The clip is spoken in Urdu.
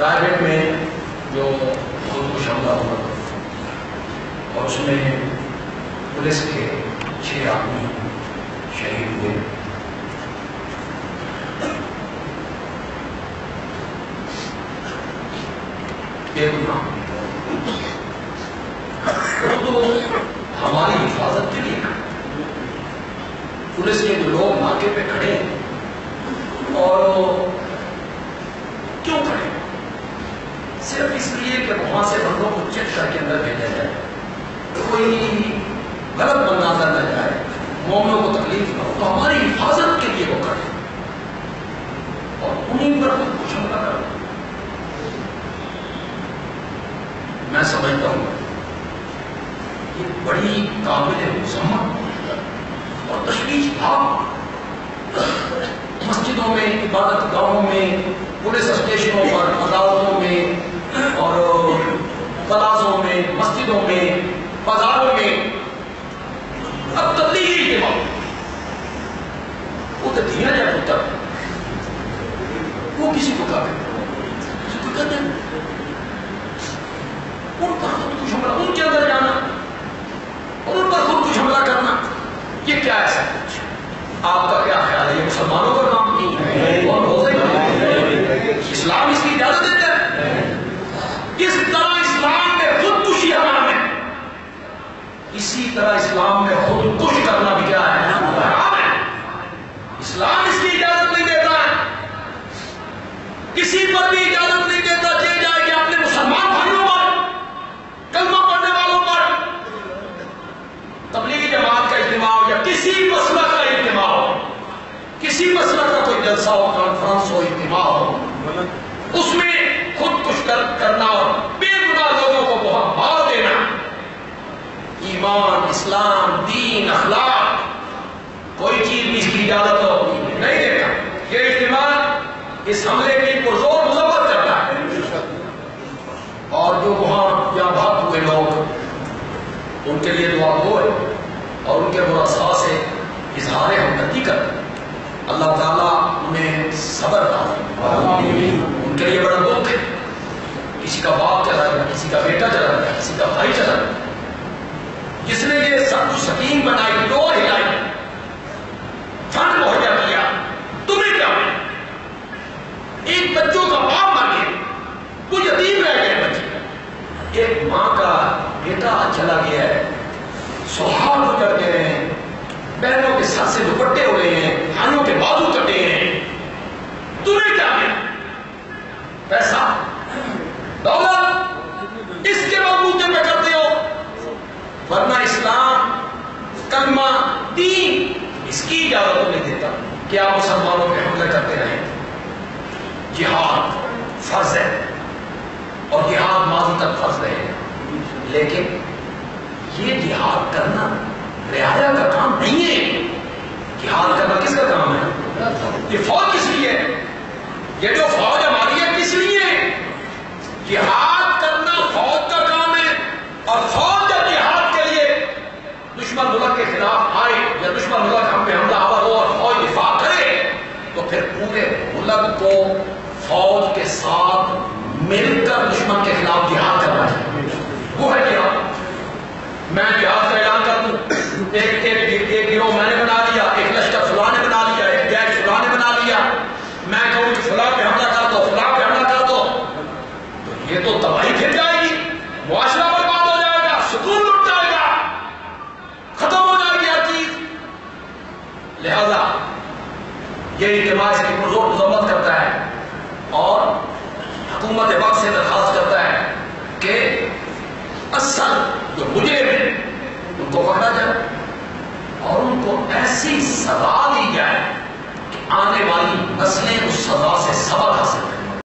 رائے میں جو خودکش حملہ ہوا اور اس میں پولیس کے 6 آدمی شہید ہوئے. بے گناہ تو ہماری حفاظت کے لیے پولیس کے جو لوگ موقع پہ کھڑے ہیں اور کیوں کھڑے ہیں؟ صرف اس لیے کہ وہاں سے بندوں کو چیک کر کے اندر بھیجا جائے، کوئی غلط بندہ اندر نہ جائے، مومنوں کو تکلیف نہ ہو. تو ہماری حفاظت کے لیے وہ کھڑے اور انہیں پر کچھ حملہ کر. میں سمجھتا ہوں یہ بڑی قابل مذمت اور تشویش بھاگ مسجدوں میں، عبادت گاہوں میں، پولیس اسٹیشنوں پر، عدالتوں میں اور پلازوں میں، مسجدوں میں، بازاروں میں اب تبلیغی اجتماع وہ تو دیا جائے ہوتا ہے. وہ کسی کو کہتے ہیں ان پر خود کچھ حملہ، ان کے اندر جانا اور ان پر خود کچھ حملہ کرنا، یہ کیا ہے سب کچھ؟ آپ کا کیا خیال ہے؟ یہ مسلمانوں کا کام نہیں ہے اور روزے کا نہیں. اسلام اس کی اجازت دیتا ہے؟ کس طرح اسلام میں خود کشی حرام ہے، اسی طرح اسلام میں خود کش کرنا بھی کیا ہے؟ حرام ہے. اسلام اس کی اجازت نہیں دیتا ہے، کسی پر بھی اجازت نہیں دیتا کہ جائے کہ اپنے مسلمان بھائیوں پر، کلمہ پڑھنے والوں پر تبلیغی جماعت کا اجتماع ہو یا کسی مسلک کا اجتماع ہو، کسی مسلک کا کوئی جلسہ ہو، کانفرنس ہو، اجتماع ہو، اس میں خود کش کرنا اور بے گناہ لوگوں کو بہت مار دینا. ایمان، اسلام، دین، اخلاق کوئی چیز بھی اس کی اجازت ہو نہیں دیتا. یہ اجتماع اس حملے کی پرزور مذمت کرتا ہے اور جو وہاں یا بھاگ ہوئے لوگ ان کے لیے دعا ہوئے اور ان کے برسا سے اظہار ہمدردی کرتے. اللہ تعالیٰ انہیں صبر دے. ان کے لیے بڑا دکھ ہے، کسی کا باپ چلا گیا، کسی کا بیٹا چلا گیا، کسی کا بھائی چلا گیا. جس نے یہ سب کچھ سکیم بنائی، ڈور ہلائی، فنڈ مہیا کیا، تمہیں کیا ملا؟ ایک بچوں کا باپ مر گیا، وہ یتیم رہ گئے بچے. ایک ماں کا بیٹا چلا گیا ہے، سہاگ اجڑ گئے ہیں، بہنوں کے سر سے دوپٹے اڑے ہیں، بھائیوں کے بازو کٹے ہیں. تمہیں کیا ملا؟ پیسہ، دولت، اس کے بلبوتے پہ کرتے ہو. ورنہ اسلام، کلمہ، دین اس کی اجازت نہیں دیتا کہ آپ مسلمانوں پہ حملے کرتے رہیں. جہاد فرض ہے اور جہاد ماضی تک فرض رہے، لیکن یہ جہاد کرنا رعایا کا کام نہیں ہے. جہاد کرنا کس کا کام ہے؟ یہ فوج کس لیے ہے؟ یہ جو فوج ہماری ہے کس لیے ہے؟ جہاد کرنا فوج کا کام ہے. اور فوج جب جہاد کے لیے دشمن ملک کے خلاف آئے یا دشمن ملک ہم پہ حملہ آور ہو اور فوج دفاع کرے تو پھر پورے ملک کو فوج کے ساتھ مل کر دشمن کے خلاف جہاد کرنا ہے. وہ ہے جہاد. میں جہاد کا اعلان کر دوں، ایک گروہ میں نے بنا لیا، ایک لشکر فلاں نے بنا لیا، ایک جیش فلاں نے بنا لیا، میں کہوں کہ فلاں پہ حملہ کر دو، فلاں پہ حملہ کر دو، تو یہ تو تباہی پھر جائے گی، معاشرہ برباد ہو جائے گا، سکون لٹ جائے گا، ختم ہو جائے گی ہر چیز. لہذا یہ اجتماع اس کی پرزور مذمت کرتا ہے اور حکومت وقت سے درخواست کرتا ہے کہ اصل جو مجرم ہیں ان کو پکڑا جائے اور ان کو ایسی سزا دی جائے کہ آنے والی نسلیں اس سزا سے سبق حاصل